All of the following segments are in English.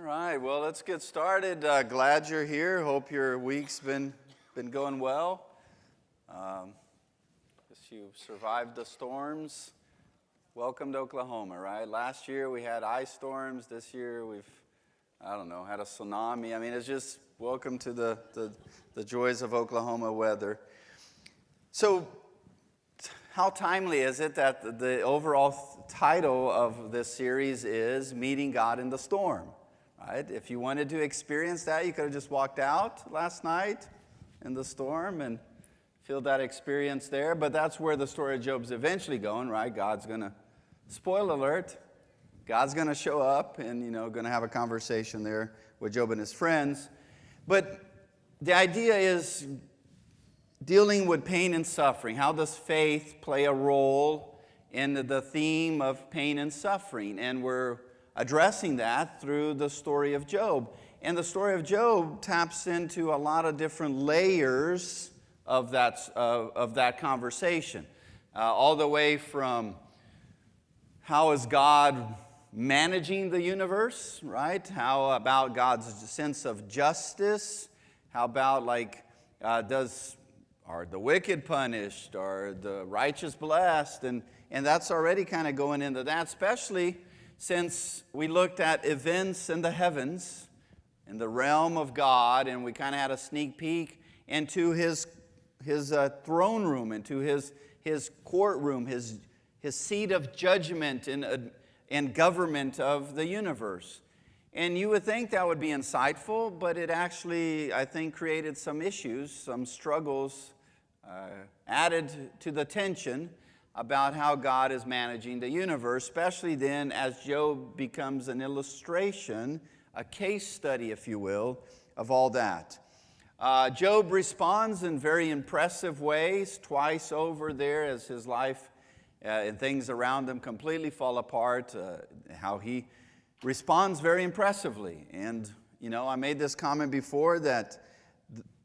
right, well, let's get started. Glad you're here. Hope your week's been going well. Guess you've survived the storms. Welcome to Oklahoma, right? Last year we had ice storms. This year we've, had a tsunami. I mean, it's just welcome to the joys of Oklahoma weather. So, how timely is it that the overall title of this series is Meeting God in the Storm, right? If you wanted to experience that, you could have just walked out last night in the storm and feel that experience there. But that's where the story of Job's eventually going, right? God's going to, spoiler alert, God's going to show up and, going to have a conversation there with Job and his friends. But the idea is dealing with pain and suffering. How does faith play a role in the theme of pain and suffering? And we're addressing that through the story of Job. And the story of Job taps into a lot of different layers of that conversation. All the way from how is God managing the universe, right? How about God's sense of justice? How about are the wicked punished? Are the righteous blessed? And that's already kind of going into that, especially since we looked at events in the heavens, in the realm of God, and we kind of had a sneak peek into his throne room, into his courtroom, his seat of judgment and government of the universe. And you would think that would be insightful, but it actually, I think, created some issues, some struggles, added to the tension about how God is managing the universe, especially then as Job becomes an illustration, a case study, if you will, of all that. Job responds in very impressive ways twice over there as his life and things around him completely fall apart, how he responds very impressively. And, I made this comment before that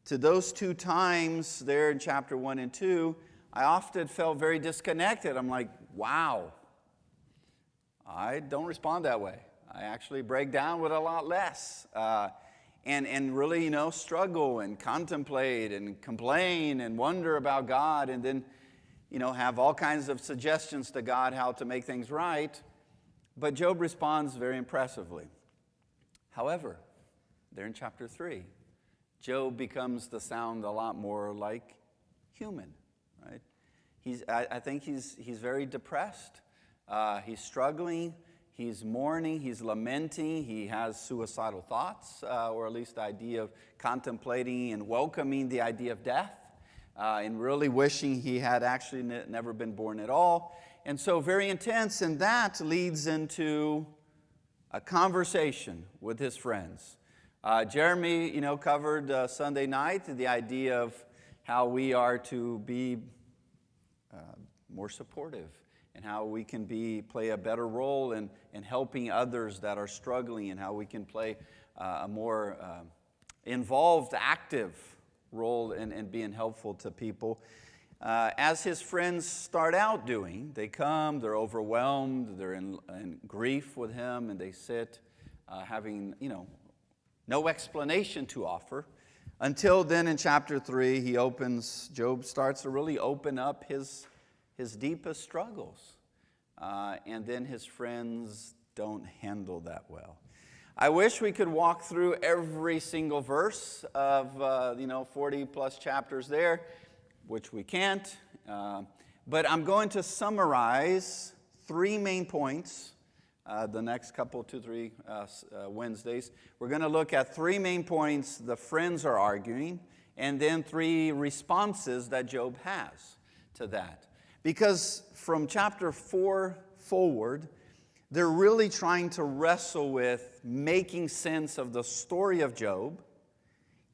to those two times there in chapter 1 and 2, I often felt very disconnected. I'm like, wow, I don't respond that way. I actually break down with a lot less and really, struggle and contemplate and complain and wonder about God and then, have all kinds of suggestions to God how to make things right. But Job responds very impressively. However, there in chapter 3, Job becomes to sound a lot more like human, right? I think he's very depressed. He's struggling. He's mourning. He's lamenting. He has suicidal thoughts, or at least the idea of contemplating and welcoming the idea of death, and really wishing he had actually never been born at all. And so very intense, and that leads into a conversation with his friends. Jeremy, covered Sunday night the idea of how we are to be more supportive and how we can play a better role in helping others that are struggling and how we can play a more involved, active role in being helpful to people. As his friends start out doing, they come, they're overwhelmed, they're in grief with him, and they sit having, no explanation to offer. Until then in chapter 3, Job starts to really open up his deepest struggles. And then his friends don't handle that well. I wish we could walk through every single verse of, 40 plus chapters there, which we can't. But I'm going to summarize 3 main points the next couple, 2-3 Wednesdays. We're going to look at 3 main points the friends are arguing, and then 3 responses that Job has to that. Because from chapter 4 forward, they're really trying to wrestle with making sense of the story of Job,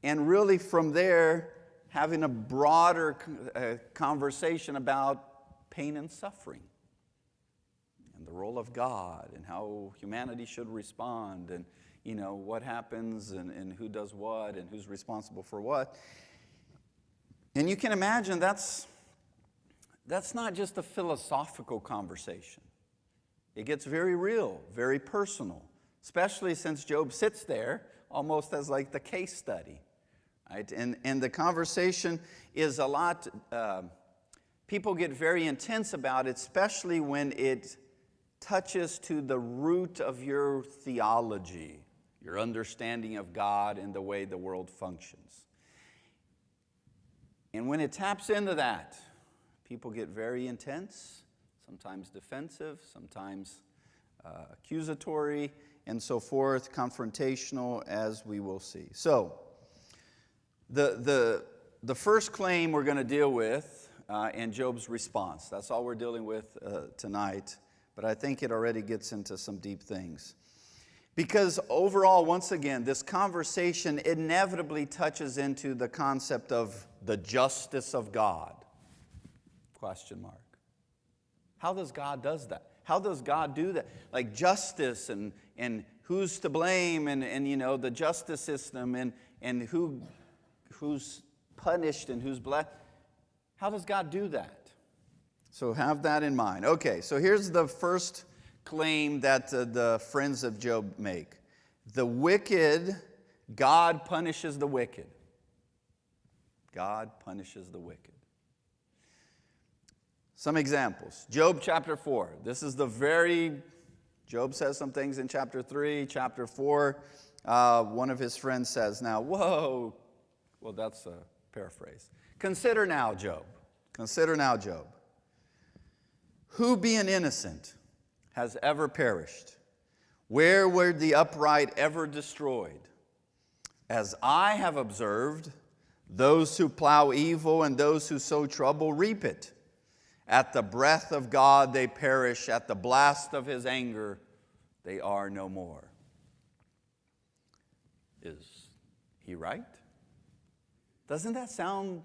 and really from there having a broader conversation about pain and suffering and the role of God and how humanity should respond and, what happens and who does what and who's responsible for what. And you can imagine that's not just a philosophical conversation. It gets very real, very personal. especially since Job sits there almost as like the case study. Right? And the conversation is a lot, people get very intense about it, especially when it touches to the root of your theology, your understanding of God and the way the world functions. And when it taps into that, people get very intense, sometimes defensive, sometimes accusatory, and so forth, confrontational, as we will see. So, the first claim we're going to deal with and Job's response. That's all we're dealing with tonight, but I think it already gets into some deep things. Because overall, once again, this conversation inevitably touches into the concept of the justice of God. Question mark. How does God does that? How does God do that? Like justice and who's to blame and you know, the justice system and who's punished and who's blessed. How does God do that? So have that in mind. Okay, so here's the first claim that the friends of Job make. The wicked, God punishes the wicked. God punishes the wicked. Some examples. Job chapter 4. This is Job says some things in chapter 3, chapter 4. One of his friends says, now, whoa. Well, that's a paraphrase. Consider now, Job. Consider now, Job. Who being innocent has ever perished? Where were the upright ever destroyed? As I have observed, those who plow evil and those who sow trouble reap it. At the breath of God they perish. At the blast of his anger they are no more. Is he right? Doesn't that sound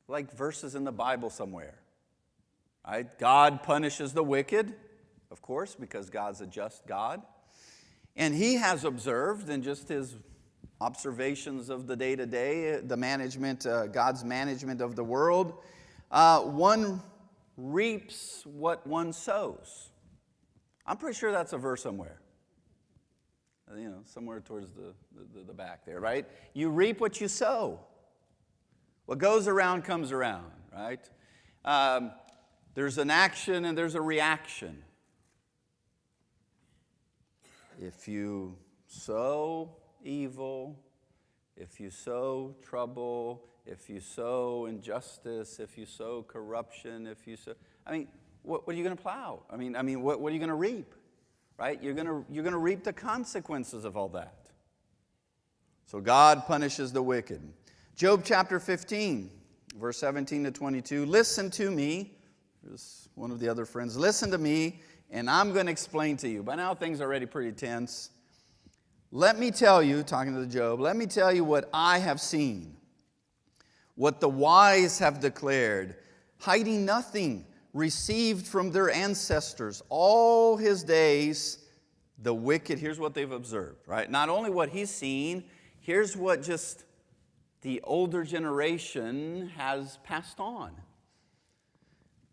like verses in the Bible somewhere? Right? God punishes the wicked, of course, because God's a just God. And he has observed in just his observations of the day-to-day, the management, God's management of the world, one reaps what one sows. I'm pretty sure that's a verse somewhere. You know, somewhere towards the back there, right? You reap what you sow. What goes around comes around, right? There's an action and there's a reaction. If you sow evil, if you sow trouble, if you sow injustice, if you sow corruption, if you sow, what are you going to plow? What are you going to reap? Right? You're going to reap the consequences of all that. So God punishes the wicked. Job chapter 15, verse 17 to 22. Listen to me. Here's one of the other friends. Listen to me, and I'm going to explain to you. By now, things are already pretty tense. Let me tell you, talking to Job, let me tell you what I have seen, what the wise have declared, hiding nothing, received from their ancestors. All his days, the wicked, here's what they've observed, right? Not only what he's seen, here's what just the older generation has passed on.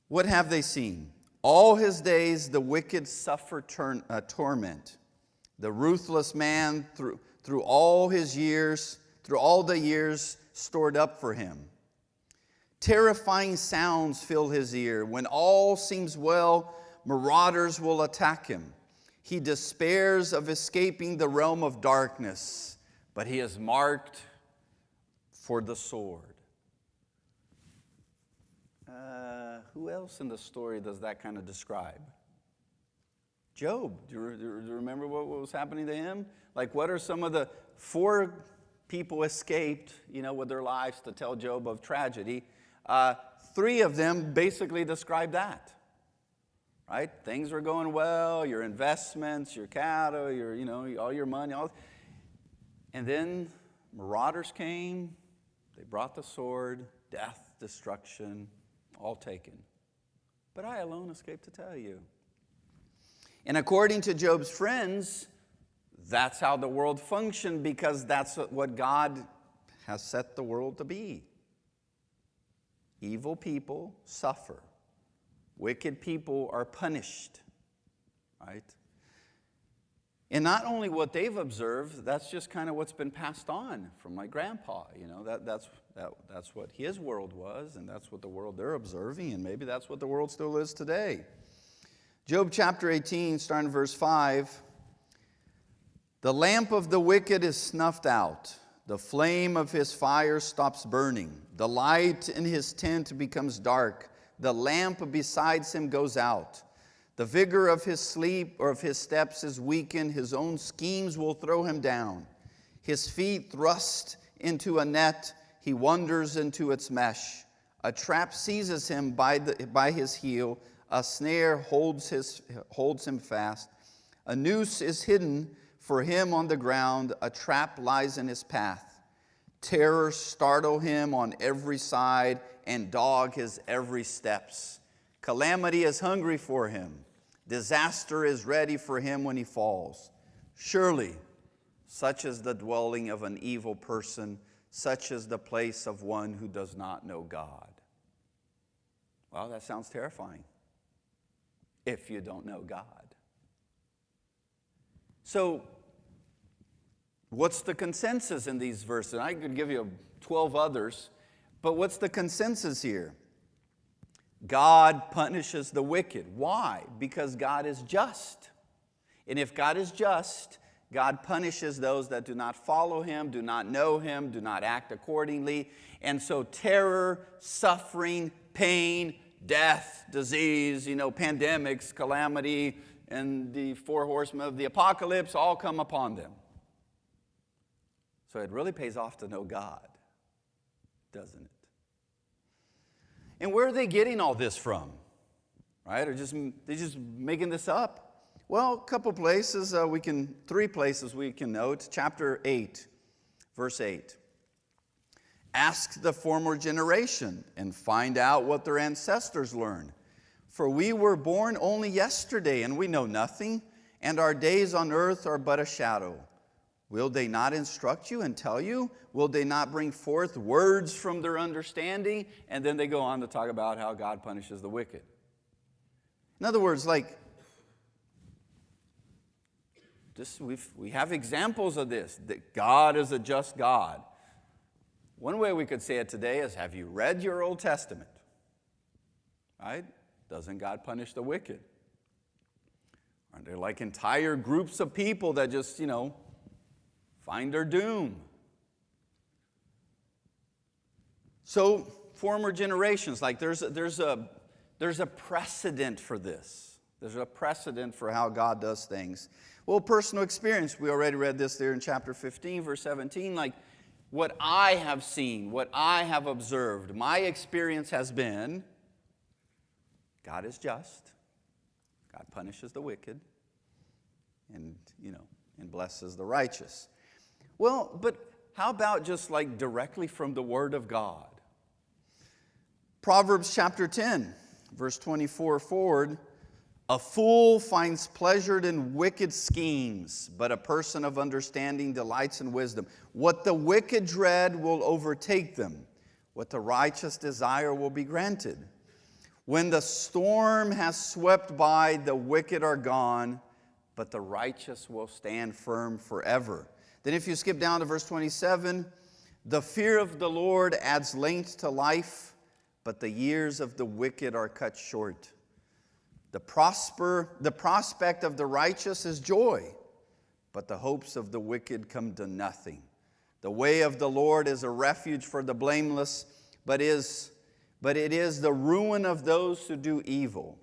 What have they seen? All his days, the wicked suffer torment. The ruthless man through all his years, through all the years stored up for him. Terrifying sounds fill his ear. When all seems well, marauders will attack him. He despairs of escaping the realm of darkness, but he is marked for the sword. Who else in the story does that kind of describe? Job. Do you remember what was happening to him? Like, what are some of the 4 people escaped, with their lives to tell Job of tragedy? 3 of them basically describe that. Right? Things were going well, your investments, your cattle, all your money, and then marauders came, they brought the sword, death, destruction, all taken. But I alone escaped to tell you. And according to Job's friends, that's how the world functioned, because that's what God has set the world to be. Evil people suffer. Wicked people are punished. Right? And not only what they've observed, that's just kind of what's been passed on from my grandpa. That's what his world was, and that's what the world they're observing, and maybe that's what the world still is today. Job chapter 18, starting verse 5. The lamp of the wicked is snuffed out. The flame of his fire stops burning. The light in his tent becomes dark. The lamp beside him goes out. The vigor of his sleep or of his steps is weakened. His own schemes will throw him down. His feet thrust into a net. He wanders into its mesh. A trap seizes him by his heel. A snare holds him fast. A noose is hidden for him on the ground. A trap lies in his path. Terrors startle him on every side and dog his every steps. Calamity is hungry for him. Disaster is ready for him when he falls. Surely, such is the dwelling of an evil person. Such is the place of one who does not know God. Well, that sounds terrifying if you don't know God. So, what's the consensus in these verses? I could give you 12 others, but what's the consensus here? God punishes the wicked. Why? Because God is just. And if God is just, God punishes those that do not follow Him, do not know Him, do not act accordingly. And so terror, suffering, pain, death, disease, pandemics, calamity, and the four horsemen of the apocalypse all come upon them. So it really pays off to know God, doesn't it? And where are they getting all this from? Right? Or they're just making this up? Well, a couple places, 3 places we can note. Chapter 8, verse 8. Ask the former generation and find out what their ancestors learned. For we were born only yesterday, and we know nothing, and our days on earth are but a shadow. Will they not instruct you and tell you? Will they not bring forth words from their understanding? And then they go on to talk about how God punishes the wicked. In other words, we have examples of this, that God is a just God. One way we could say it today is, have you read your Old Testament? Right? Doesn't God punish the wicked? Aren't there entire groups of people that just, find their doom? So, former generations, there's a precedent for this. There's a precedent for how God does things. Well, personal experience, we already read this there in chapter 15, verse 17, what I have seen, what I have observed, my experience has been, God is just. God punishes the wicked and blesses the righteous. Well, but how about just directly from the Word of God? Proverbs chapter 10, verse 24 forward. A fool finds pleasure in wicked schemes, but a person of understanding delights in wisdom. What the wicked dread will overtake them. What the righteous desire will be granted. When the storm has swept by, the wicked are gone, but the righteous will stand firm forever. Then if you skip down to verse 27, the fear of the Lord adds length to life, but the years of the wicked are cut short. The prospect of the righteous is joy, but the hopes of the wicked come to nothing. The way of the Lord is a refuge for the blameless, but it is the ruin of those who do evil.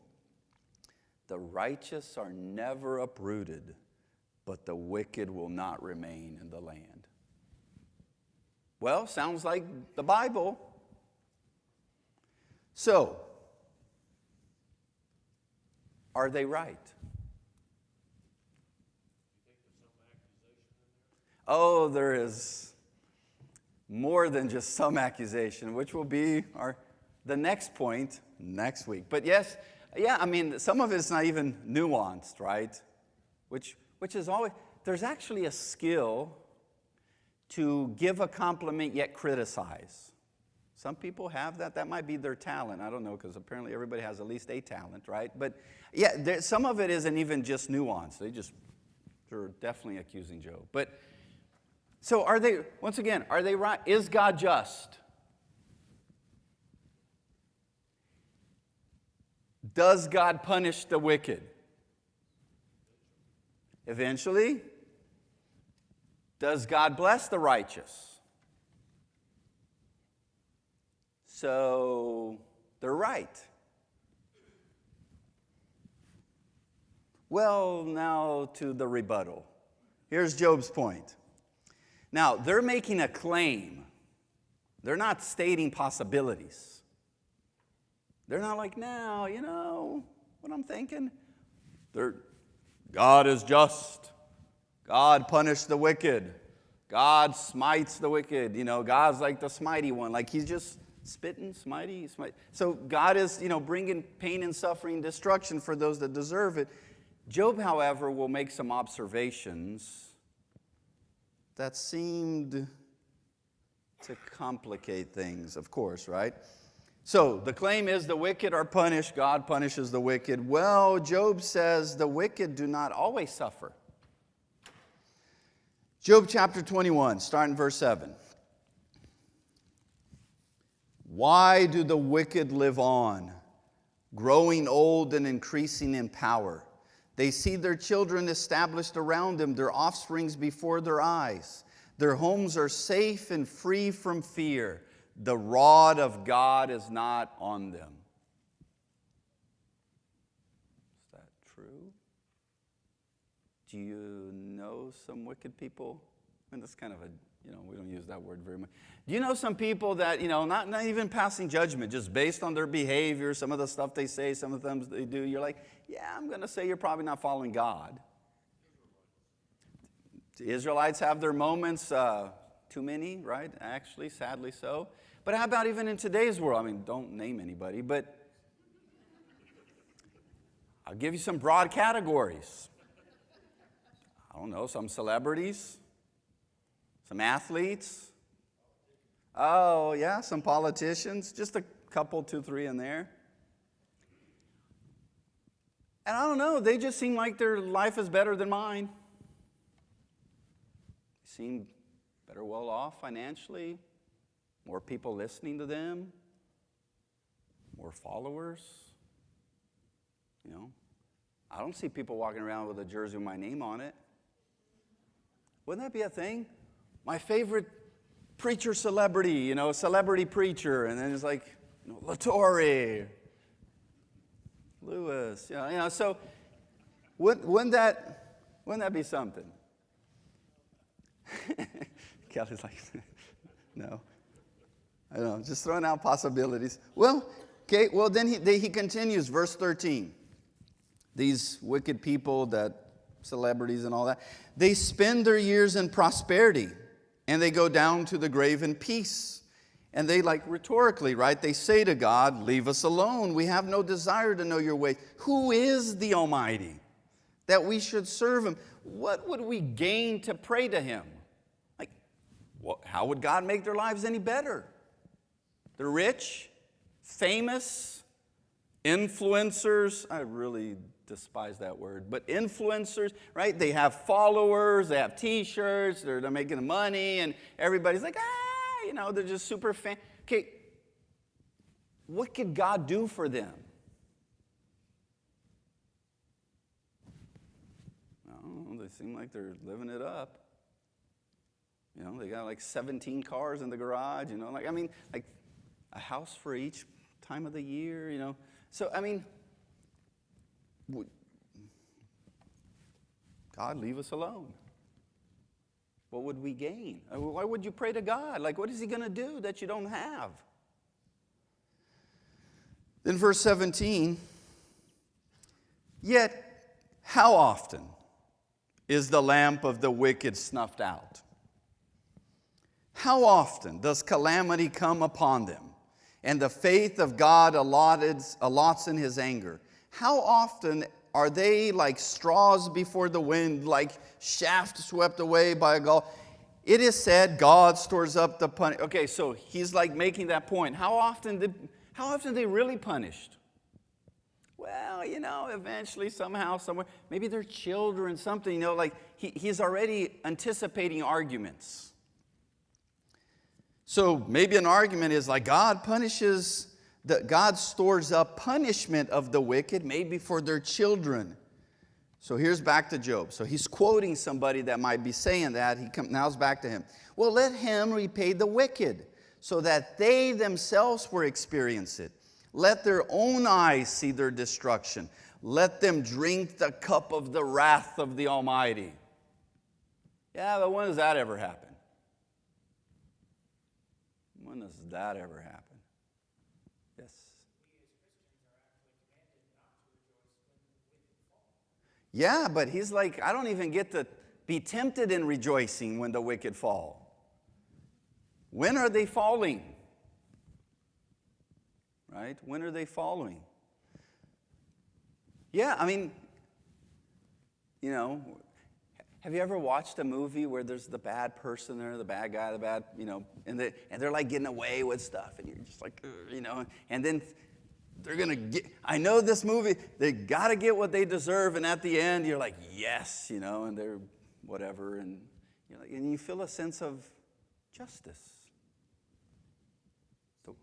The righteous are never uprooted, but the wicked will not remain in the land. Well, sounds like the Bible. So, are they right? Oh, there is more than just some accusation, which will be the next point next week. But yes, some of it's not even nuanced, right? Which is always, there's actually a skill to give a compliment yet criticize. Some people have that. That might be their talent. I don't know, because apparently everybody has at least a talent, right? But yeah, some of it isn't even just nuance. They're definitely accusing Job. But, so are they, once again, are they right? Is God just? Does God punish the wicked? Eventually. Does God bless the righteous? So, they're right. Well, now to the rebuttal. Here's Job's point. Now, they're making a claim. They're not stating possibilities. They're not like, now, you know what I'm thinking? God is just. God punished the wicked. God smites the wicked. You know, God's like the smitey one. Like he's just spitting, smitey. So God is, bringing pain and suffering and destruction for those that deserve it. Job, however, will make some observations that seemed to complicate things, of course, right? So the claim is the wicked are punished. God punishes the wicked. Well, Job says the wicked do not always suffer. Job chapter 21, starting verse 7. Why do the wicked live on, growing old and increasing in power? They see their children established around them, their offsprings before their eyes. Their homes are safe and free from fear. The rod of God is not on them. Is that true? Do you know some wicked people? And that's kind of we don't use that word very much. Do you know some people that, not even passing judgment, just based on their behavior, some of the stuff they say, some of the things they do, you're like, yeah, I'm going to say you're probably not following God. The Israelites have their moments, too many, right? Actually, sadly so. But how about even in today's world? I mean, don't name anybody, but I'll give you some broad categories. I don't know, some celebrities, some athletes. Oh, yeah, some politicians. Just a couple, 2, 3 in there. And I don't know, they just seem like their life is better than mine. They seem better well off financially. More people listening to them. More followers. I don't see people walking around with a jersey with my name on it. Wouldn't that be a thing? My favorite preacher celebrity, celebrity preacher, and then it's like, Latorre, Lewis, so wouldn't that be something? Kelly's like, no. I don't know, just throwing out possibilities. Well, then he continues, verse 13. These wicked people, that celebrities and all that, they spend their years in prosperity, and they go down to the grave in peace. And they, like rhetorically, right, they say to God, leave us alone. We have no desire to know your ways. Who is the Almighty that we should serve him? What would we gain to pray to him? Like, how would God make their lives any better? They're rich, famous, influencers. I really despise that word, but influencers, right? They have followers, they have t-shirts, they're making money, and everybody's like, they're just super fan. Okay, what could God do for them? Well, they seem like they're living it up. They got like 17 cars in the garage, like a house for each time of the year, So, God, leave us alone. What would we gain? Why would you pray to God? Like, what is he going to do that you don't have? Then verse 17, yet how often is the lamp of the wicked snuffed out? How often does calamity come upon them, and the faith of God allots in his anger? How often are they like straws before the wind, like shaft swept away by a gale? It is said, God stores up the punishment. Okay, so he's like making that point. How often are they really punished? well, eventually, somehow, somewhere, maybe they're children, something, like he's already anticipating arguments. So maybe an argument is like God stores up punishment of the wicked, maybe for their children. So here's back to Job. So he's quoting somebody that might be saying that. Now it's back to him. Well, let him repay the wicked, so that they themselves will experience it. Let their own eyes see their destruction. Let them drink the cup of the wrath of the Almighty. Yeah, but when does that ever happen? When does that ever happen? Yes. Yeah, but he's like, I don't even get to be tempted in rejoicing when the wicked fall. When are they falling? Right? When are they falling? Yeah, I mean, have you ever watched a movie where there's the bad person there, the bad guy, and they're like getting away with stuff, and you're just like, and then they're going to get, I know this movie, they got to get what they deserve, and at the end, you're like, yes, and they're whatever, and and you feel a sense of justice. So,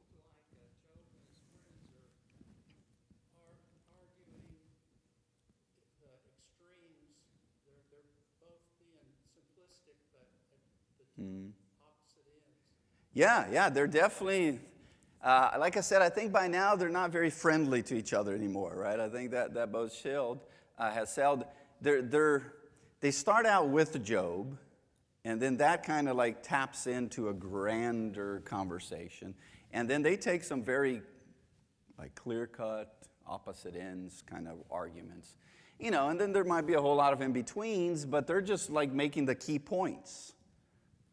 yeah, they're definitely, like I said, I think by now they're not very friendly to each other anymore, right? I think that boat has sailed. They start out with Job, and then that kind of like taps into a grander conversation. And then they take some very like clear-cut, opposite ends kind of arguments. And then there might be a whole lot of in-betweens, but they're just like making the key points.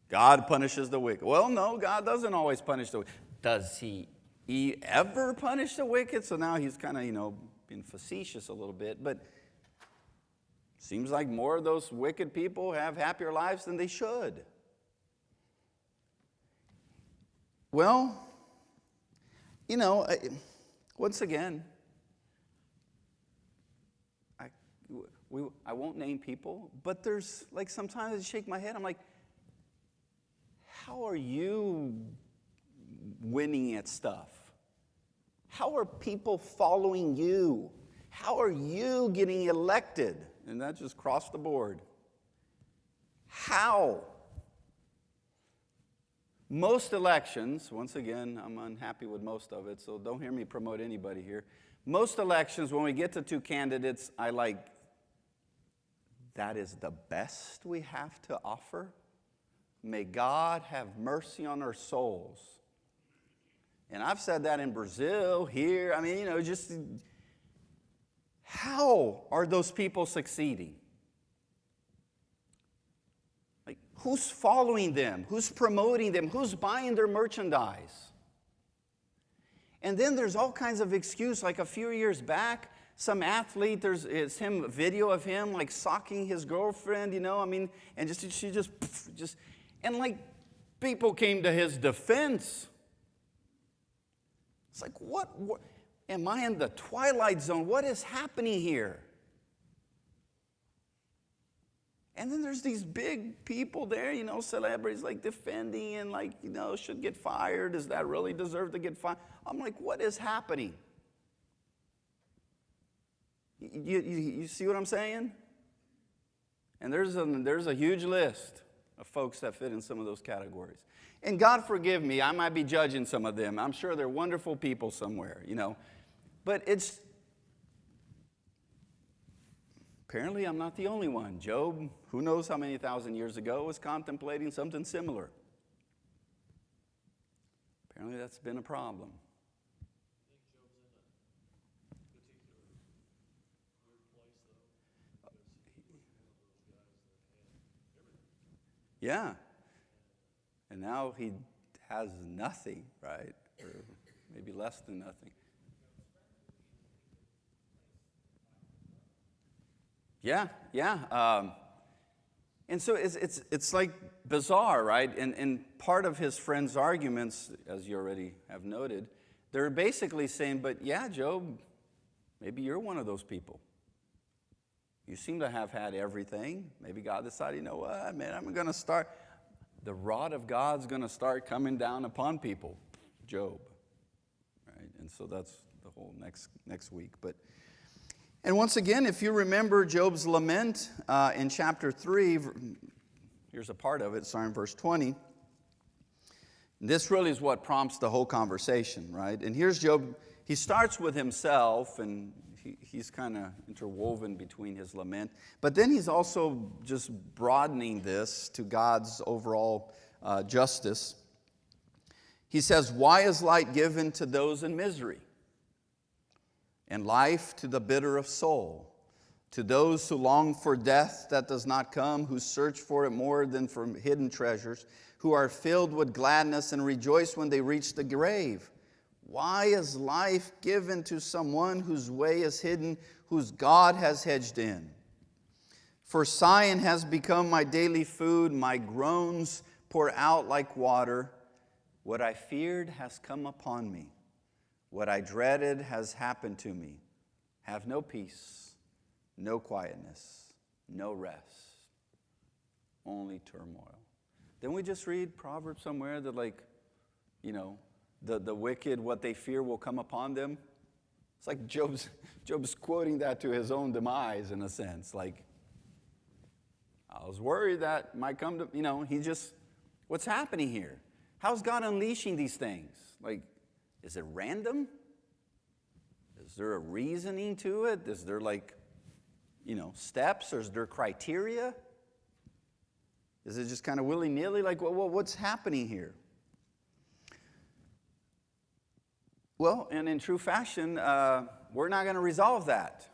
God punishes the wicked. Well, no, God doesn't always punish the wicked. Does he ever punish the wicked? So now he's kind of, being facetious a little bit, but seems like more of those wicked people have happier lives than they should. Well, once again, I won't name people, but there's like sometimes I shake my head, I'm like, how are you winning at stuff? How are people following you? How are you getting elected? And that just crossed the board. How? Most elections, once again, I'm unhappy with most of it, so don't hear me promote anybody here. Most elections, when we get to two candidates, that is the best we have to offer. May God have mercy on our souls. And I've said that in Brazil, here, just how are those people succeeding? Like, who's following them? Who's promoting them? Who's buying their merchandise? And then there's all kinds of excuses. Like a few years back, some athlete, it's video of him like socking his girlfriend, and she just, and like people came to his defense. It's like, what? Am I in the twilight zone? What is happening here? And then there's these big people there, celebrities like defending and should get fired. Does that really deserve to get fired? I'm like, what is happening? You see what I'm saying? And there's a huge list of folks that fit in some of those categories. And God forgive me, I might be judging some of them. I'm sure they're wonderful people somewhere, But apparently I'm not the only one. Job, who knows how many thousand years ago, was contemplating something similar. Apparently that's been a problem. Yeah. And now he has nothing, right? Or maybe less than nothing. Yeah. And so it's like bizarre, right? And part of his friend's arguments, as you already have noted, they're basically saying, but yeah, Job, Maybe you're one of those people. You seem to have had everything. Maybe God decided, you know what, man, I'm going to start. The rod of God's going to start coming down upon people. Job. Right? And so that's the whole next week. And once again, if you remember Job's lament in chapter 3, here's a part of it, starting in verse 20. This really is what prompts the whole conversation, right? And here's Job. He starts with himself, and he's kind of interwoven between his lament. But then he's also just broadening this to God's overall justice. He says, "Why is light given to those in misery, and life to the bitter of soul, to those who long for death that does not come, who search for it more than for hidden treasures, who are filled with gladness and rejoice when they reach the grave? Why is life given to someone whose way is hidden, whose God has hedged in? For sighing has become my daily food, my groans pour out like water. What I feared has come upon me. What I dreaded has happened to me. Have no peace, no quietness, no rest, only turmoil." Didn't we just read Proverbs somewhere that, like, you know, the wicked, what they fear will come upon them? It's like Job's quoting that to his own demise in a sense. Like, I was worried that might come to, what's happening here? How's God unleashing these things? Like, is it random? Is there a reasoning to it? Is there steps, or is there criteria? Is it just kind of willy-nilly? Like, what's happening here? Well, and in true fashion, we're not going to resolve that.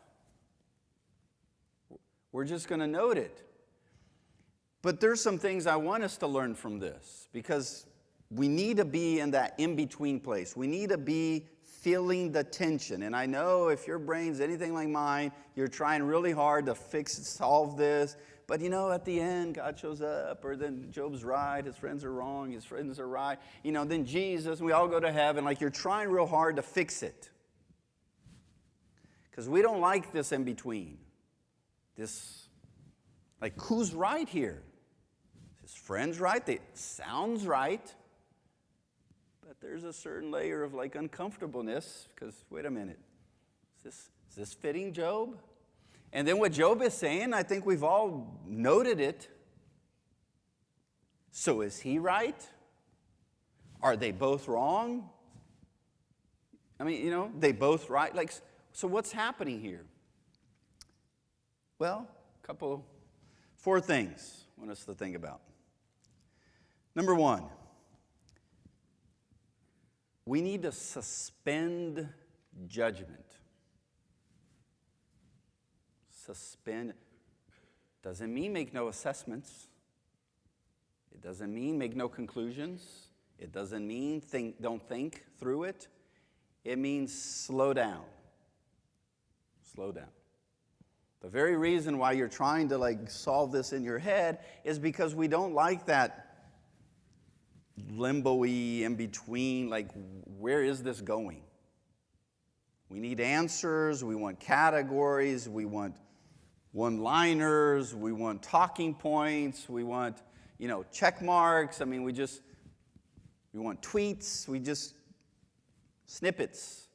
We're just going to note it. But there's some things I want us to learn from this, because we need to be in that in-between place. We need to be feeling the tension. And I know if your brain's anything like mine, you're trying really hard to solve this. But at the end, God shows up, or then Job's right, his friends are wrong, his friends are right. Then Jesus, we all go to heaven. Like, you're trying real hard to fix it. Because we don't like this in between. This, like, who's right here? His friends right? It sounds right. But there's a certain layer of, like, uncomfortableness, because, wait a minute, is this fitting Job? And then what Job is saying, I think we've all noted it. So is he right? Are they both wrong? I mean, they both right. Like, so what's happening here? Well, four things I want us to think about. Number one, we need to suspend judgment. Suspend doesn't mean make no assessments. It doesn't mean make no conclusions. It doesn't mean don't think through it. It means slow down. Slow down. The very reason why you're trying to solve this in your head is because we don't like that limbo-y in between, where is this going? We need answers, we want categories, we want one-liners, we want talking points, we want, check marks. I mean, we want tweets, snippets.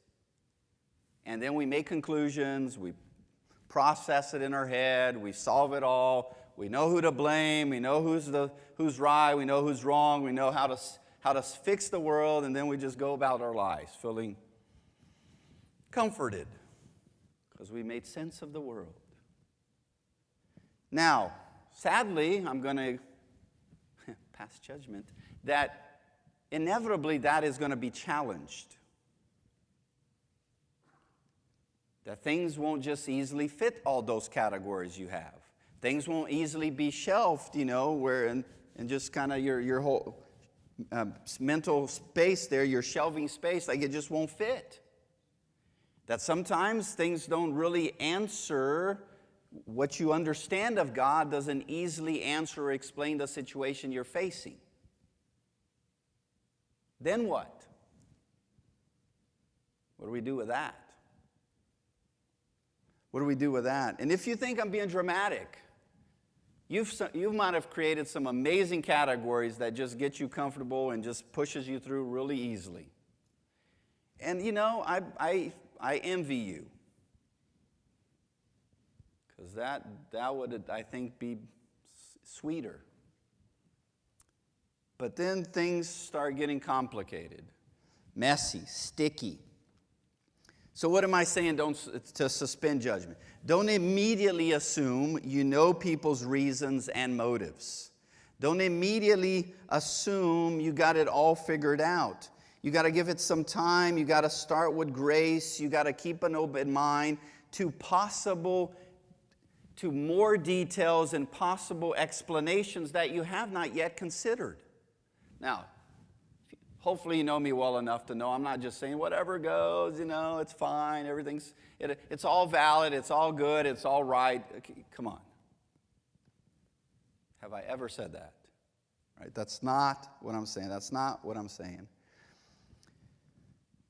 And then we make conclusions, we process it in our head, we solve it all, we know who to blame, we know who's right, we know who's wrong, we know how to fix the world, and then we just go about our lives feeling comforted because we made sense of the world. Now, sadly, I'm going to pass judgment, that inevitably that is going to be challenged. That things won't just easily fit all those categories you have. Things won't easily be shelved, where and just kind of your whole mental space there, your shelving space, it just won't fit. That sometimes things don't really answer what you understand of God, doesn't easily answer or explain the situation you're facing. Then what? What do we do with that? What do we do with that? And if you think I'm being dramatic, you might have created some amazing categories that just get you comfortable and just pushes you through really easily. And I envy you. Because that would, I think, be sweeter. But then things start getting complicated, messy, sticky. So what am I saying to suspend judgment? Don't immediately assume you know people's reasons and motives. Don't immediately assume you got it all figured out. You got to give it some time. You got to start with grace. You got to keep an open mind to more details and possible explanations that you have not yet considered. Now, hopefully you know me well enough to know I'm not just saying whatever goes, it's fine, it's all valid, it's all good, it's all right. Okay, come on. Have I ever said that? Right? That's not what I'm saying. That's not what I'm saying.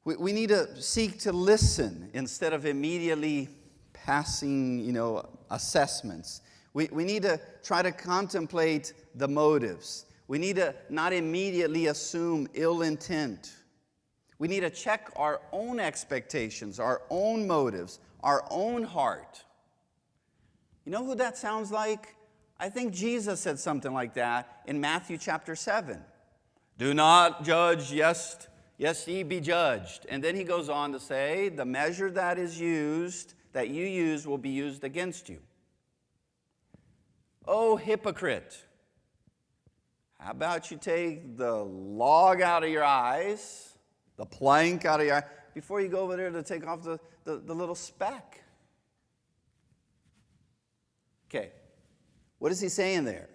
We need to seek to listen instead of immediately passing, assessments. We need to try to contemplate the motives. We need to not immediately assume ill intent. We need to check our own expectations, our own motives, our own heart. You know who that sounds like? I think Jesus said something like that in Matthew chapter 7. Do not judge, yes ye be judged. And then he goes on to say, the measure that you use will be used against you. Oh, hypocrite. How about you take the log out of your eyes, the plank out of your eye, before you go over there to take off the little speck? Okay, what is he saying there?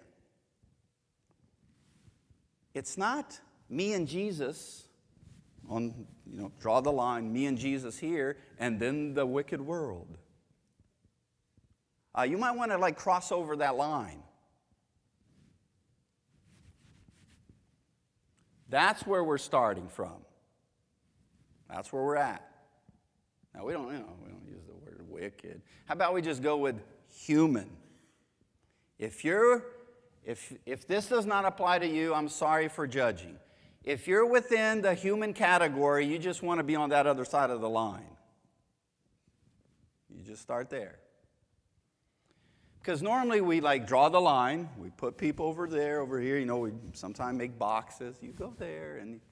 It's not me and Jesus draw the line, me and Jesus here, and then the wicked world. You might want to cross over that line. That's where we're starting from. That's where we're at. Now we don't use the word wicked. How about we just go with human? If this does not apply to you, I'm sorry for judging. If you're within the human category, you just want to be on that other side of the line. You just start there. Because normally we draw the line. We put people over there, over here. We sometimes make boxes. You go there and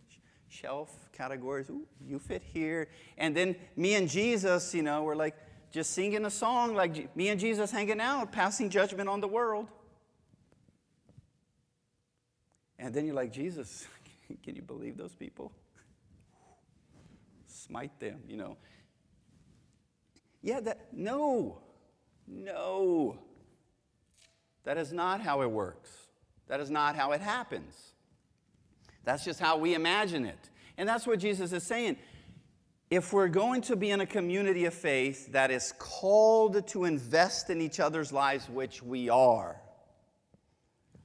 shelf categories. Ooh, you fit here. And then me and Jesus, we're just singing a song me and Jesus hanging out, passing judgment on the world. And then you're like, Jesus, can you believe those people? Smite them, Yeah, no. That is not how it works. That is not how it happens. That's just how we imagine it. And that's what Jesus is saying. If we're going to be in a community of faith that is called to invest in each other's lives, which we are,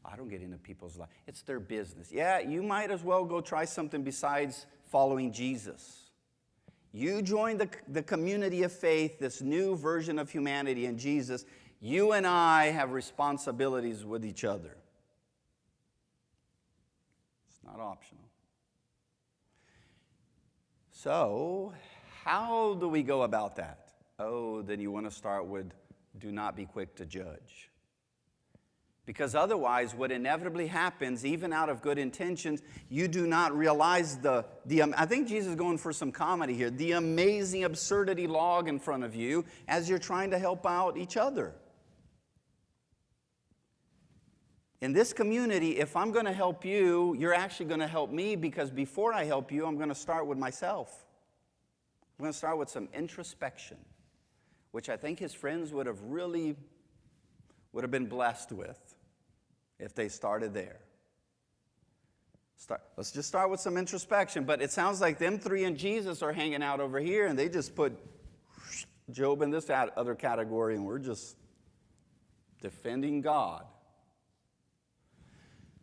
I don't get into people's lives. It's their business. Yeah, you might as well go try something besides following Jesus. You join the community of faith, this new version of humanity in Jesus. You and I have responsibilities with each other. It's not optional. So, how do we go about that? Oh, then you want to start with, do not be quick to judge. Because otherwise, what inevitably happens, even out of good intentions, you do not realize I think Jesus is going for some comedy here, the amazing absurdity log in front of you as you're trying to help out each other. In this community, if I'm going to help you, you're actually going to help me, because before I help you, I'm going to start with myself. I'm going to start with some introspection, which I think his friends would have been blessed with if they started there. Let's just start with some introspection. But it sounds like them three and Jesus are hanging out over here, and they just put Job in this other category, and we're just defending God.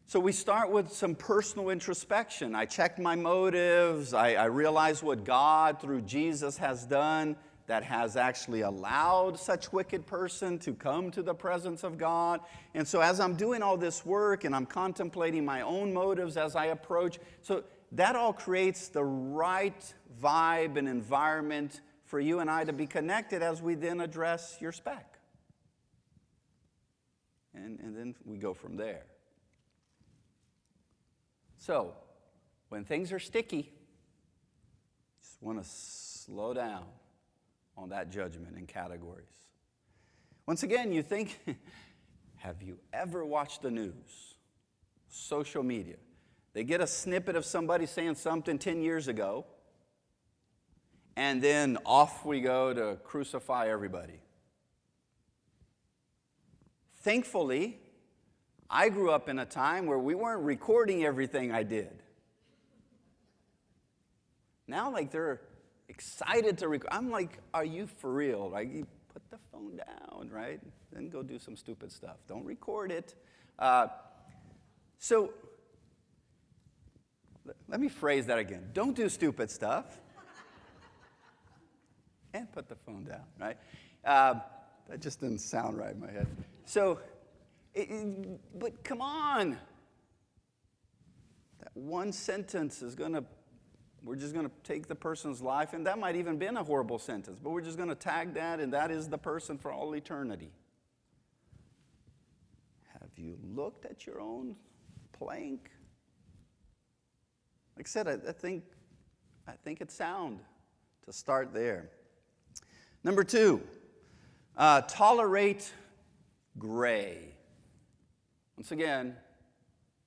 So we start with some personal introspection. I check my motives. I realize what God through Jesus has done. that has actually allowed such wicked person to come to the presence of God. And so as I'm doing all this work and I'm contemplating my own motives as I approach, so that all creates the right vibe and environment for you and I to be connected as we then address your spec. And then we go from there. So, when things are sticky, just want to slow down on that judgment in categories. Once again, you think, have you ever watched the news? Social media. They get a snippet of somebody saying something 10 years ago, and then off we go to crucify everybody. Thankfully, I grew up in a time where we weren't recording everything I did. Now, like, they're excited to record. I'm like, are you for real? Like, you put the phone down, right? Then go do some stupid stuff. Don't record it. So, let me phrase that again. Don't do stupid stuff. And put the phone down, right? That just didn't sound right in my head. So, but come on. That one sentence is we're just going to take the person's life, and that might even been a horrible sentence, but we're just going to tag that, and that is the person for all eternity. Have you looked at your own plank? Like I said, I think it's sound to start there. Number 2, tolerate gray. Once again,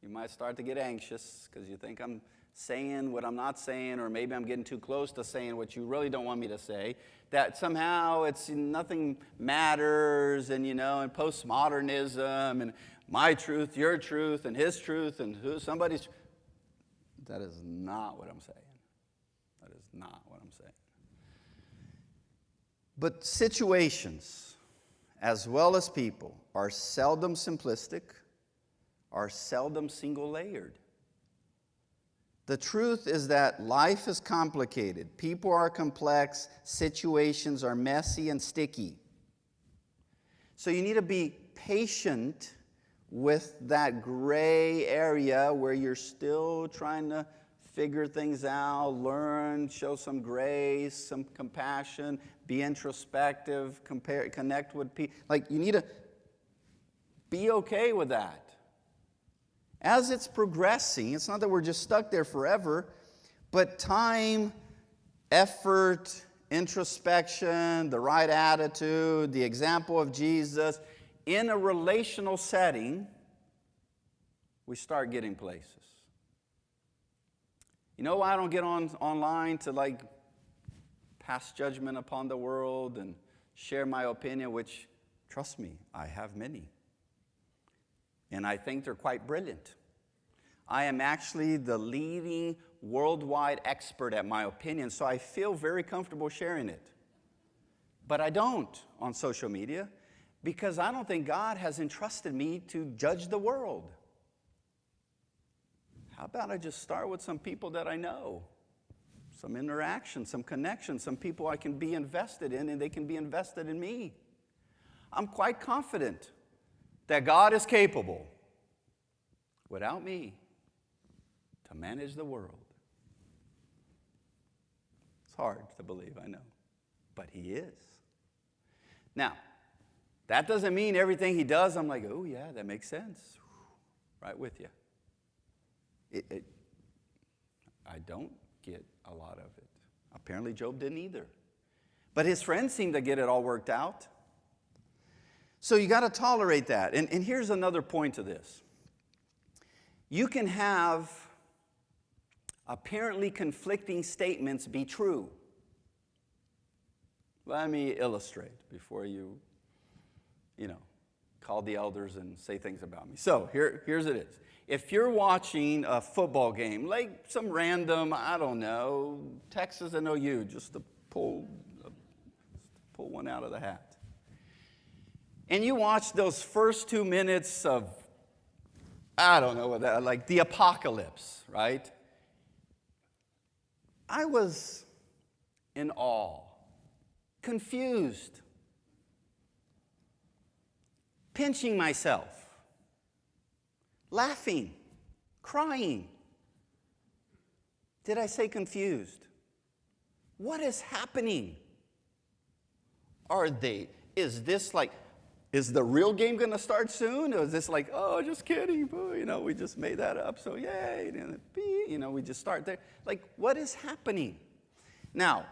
you might start to get anxious because you think I'm saying what I'm not saying, or maybe I'm getting too close to saying what you really don't want me to say, that somehow it's nothing matters, and and postmodernism, and my truth, your truth, and his truth, and somebody's. That is not what I'm saying. That is not what I'm saying. But situations, as well as people, are seldom simplistic, are seldom single-layered. The truth is that life is complicated. People are complex. Situations are messy and sticky. So you need to be patient with that gray area where you're still trying to figure things out, learn, show some grace, some compassion, be introspective, connect with people. Like, you need to be okay with that. As it's progressing, it's not that we're just stuck there forever, but time, effort, introspection, the right attitude, the example of Jesus, in a relational setting, we start getting places. You know why I don't get online to pass judgment upon the world and share my opinion, which, trust me, I have many. And I think they're quite brilliant. I am actually the leading worldwide expert at my opinion, so I feel very comfortable sharing it. But I don't on social media because I don't think God has entrusted me to judge the world. How about I just start with some people that I know? Some interaction, some connection, some people I can be invested in, and they can be invested in me. I'm quite confident that God is capable, without me, to manage the world. It's hard to believe, I know, but He is. Now, that doesn't mean everything He does, I'm like, oh yeah, that makes sense. Right with you. I don't get a lot of it. Apparently Job didn't either. But his friends seem to get it all worked out. So you got to tolerate that. And here's another point to this. You can have apparently conflicting statements be true. Let me illustrate before you call the elders and say things about me. So here's it is. If you're watching a football game, like some random, I don't know, Texas and OU, just to pull one out of the hat. And you watch those first 2 minutes of, I don't know what that, like the apocalypse, right? I was in awe, confused, pinching myself, laughing, crying. Did I say confused? What is happening? Is the real game going to start soon? Or is this like, oh, just kidding, we just made that up, so yay, and we just start there. Like, what is happening? Now,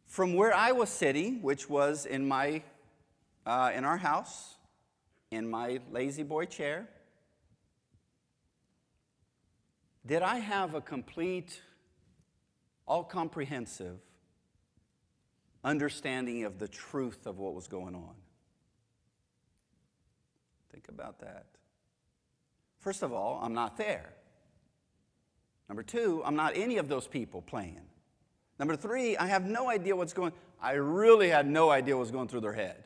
from where I was sitting, which was in our house, in my lazy boy chair, did I have a complete, all-comprehensive understanding of the truth of what was going on? Think about that. First of all, I'm not there. Number two, I'm not any of those people playing. Number three, I have no idea what's going on. I really had no idea what was going through their head.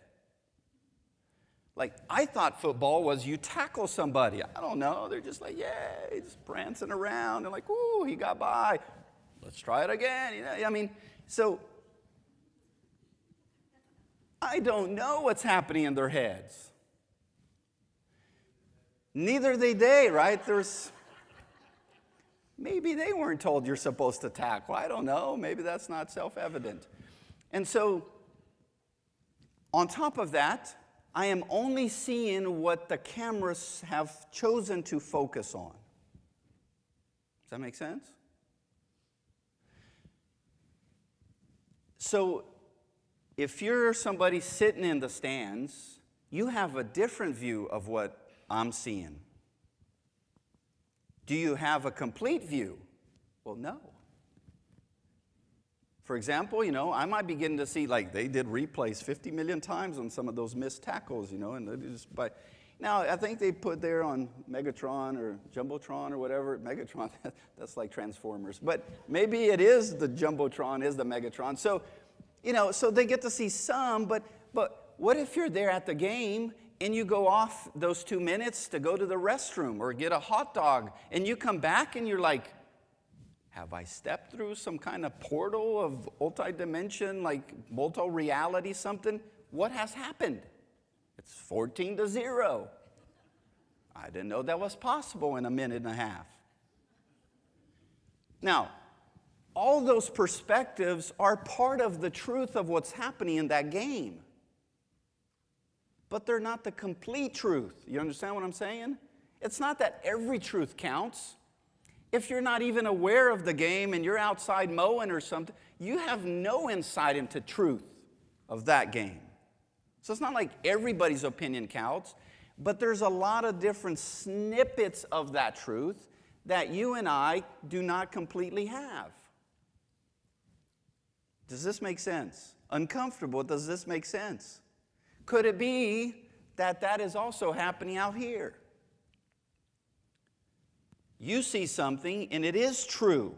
Like, I thought football was you tackle somebody. I don't know. They're just like, yay, just prancing around. And like, ooh, he got by. Let's try it again. So I don't know what's happening in their heads. Neither they, right? Maybe they weren't told you're supposed to tackle. I don't know. Maybe that's not self-evident. And so, on top of that, I am only seeing what the cameras have chosen to focus on. Does that make sense? So, if you're somebody sitting in the stands, you have a different view of what I'm seeing. Do you have a complete view? Well, no. For example, I might be getting to see, like, they did replays 50 million times on some of those missed tackles, and they just now, I think they put there on Megatron or Jumbotron or whatever. Megatron, that's like Transformers. But maybe it is the Jumbotron, is the Megatron. So, so they get to see some, but what if you're there at the game and you go off those 2 minutes to go to the restroom or get a hot dog, and you come back and you're like, have I stepped through some kind of portal of multi-dimension, like multi-reality something? What has happened? It's 14-0. I didn't know that was possible in a minute and a half. Now, all those perspectives are part of the truth of what's happening in that game. But they're not the complete truth. You understand what I'm saying? It's not that every truth counts. If you're not even aware of the game and you're outside mowing or something, you have no insight into truth of that game. So it's not like everybody's opinion counts, but there's a lot of different snippets of that truth that you and I do not completely have. Does this make sense? Uncomfortable, does this make sense? Could it be that is also happening out here? You see something, and it is true.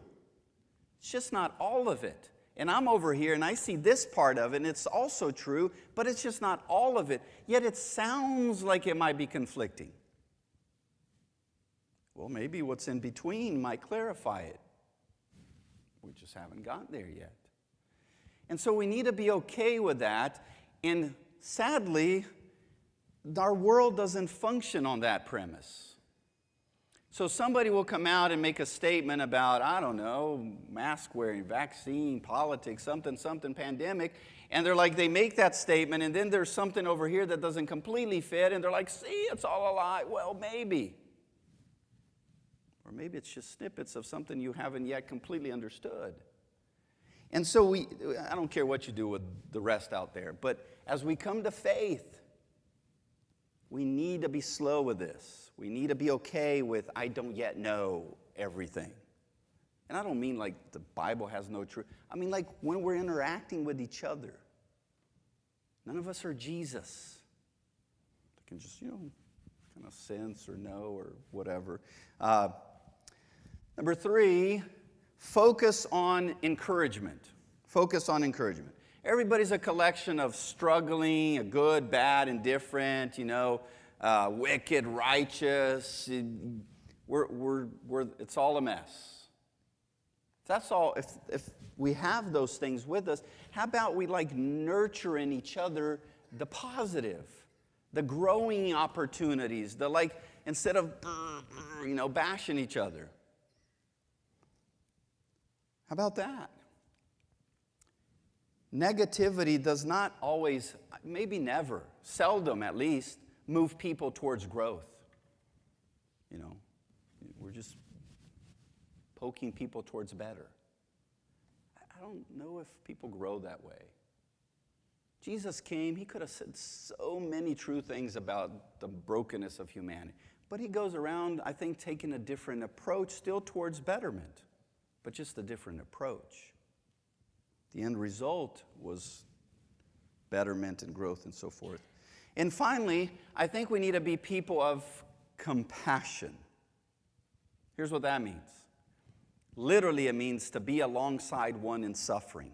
It's just not all of it. And I'm over here, and I see this part of it, and it's also true, but it's just not all of it. Yet it sounds like it might be conflicting. Well, maybe what's in between might clarify it. We just haven't gotten there yet. And so we need to be okay with that. And sadly, our world doesn't function on that premise. So somebody will come out and make a statement about, I don't know, mask wearing, vaccine, politics, something, pandemic, and they're like, they make that statement, and then there's something over here that doesn't completely fit, and they're like, see, it's all a lie. Well, maybe. Or maybe it's just snippets of something you haven't yet completely understood. And so I don't care what you do with the rest out there, but as we come to faith, we need to be slow with this. We need to be okay with, I don't yet know everything. And I don't mean like the Bible has no truth. I mean like when we're interacting with each other. None of us are Jesus. They can just, kind of sense or know or whatever. Number 3, focus on encouragement. Focus on encouragement. Everybody's a collection of struggling, a good, bad, indifferent, wicked, righteous. It's all a mess. That's all. If we have those things with us, how about we like nurture in each other the positive, the growing opportunities, the like, instead of, bashing each other. How about that? Negativity does not always, maybe never, seldom at least, move people towards growth. We're just poking people towards better. I don't know if people grow that way. Jesus came, he could have said so many true things about the brokenness of humanity. But he goes around, I think, taking a different approach, still towards betterment, but just a different approach. The end result was betterment and growth and so forth. And finally, I think we need to be people of compassion. Here's what that means. Literally, it means to be alongside one in suffering.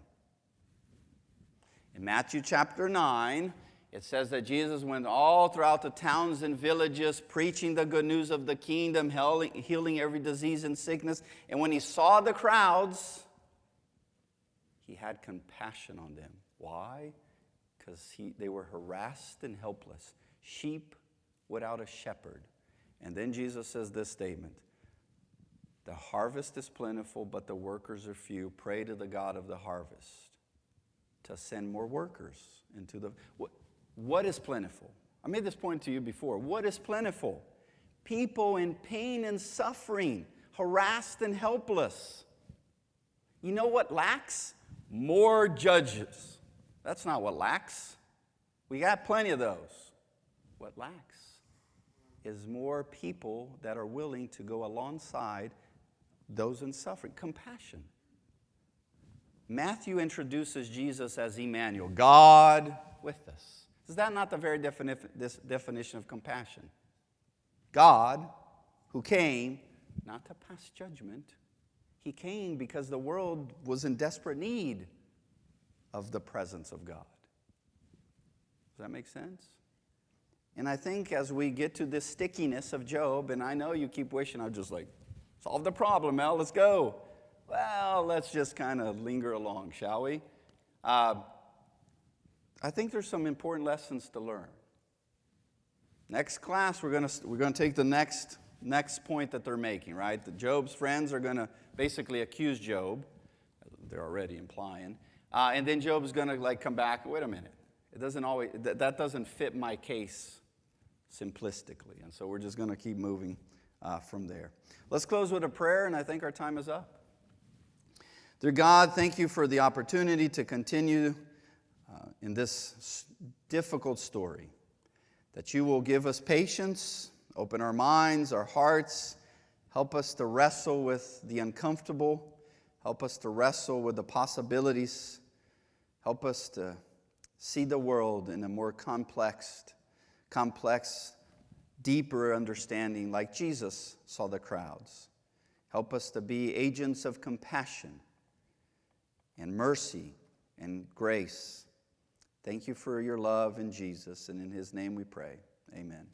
In Matthew chapter 9, it says that Jesus went all throughout the towns and villages, preaching the good news of the kingdom, healing every disease and sickness. And when he saw the crowds, he had compassion on them. Why? Because they were harassed and helpless, sheep without a shepherd. And then Jesus says this statement, "The harvest is plentiful, but the workers are few. Pray to the God of the harvest to send more workers into the..." What is plentiful? I made this point to you before. What is plentiful? People in pain and suffering, harassed and helpless. You know what lacks? More judges. That's not what lacks. We got plenty of those. What lacks is more people that are willing to go alongside those in suffering. Compassion. Matthew introduces Jesus as Emmanuel, God with us. Is that not the very definition of compassion? God, who came not to pass judgment, he came because the world was in desperate need of the presence of God. Does that make sense? And I think as we get to this stickiness of Job, and I know you keep wishing, I'm just like, solve the problem, Mel, let's go. Well, let's just kind of linger along, shall we? I think there's some important lessons to learn. Next class, we're going to take the next point that they're making, right? Job's friends are going to basically accuse Job. They're already implying. And then Job's going to come back. Wait a minute. It doesn't always, that doesn't fit my case simplistically. And so we're just going to keep moving from there. Let's close with a prayer, and I think our time is up. Dear God, thank you for the opportunity to continue in this difficult story, that you will give us patience, open our minds, our hearts, help us to wrestle with the uncomfortable, help us to wrestle with the possibilities, help us to see the world in a more complex, deeper understanding like Jesus saw the crowds. Help us to be agents of compassion and mercy and grace. Thank you for your love in Jesus, and in his name we pray. Amen.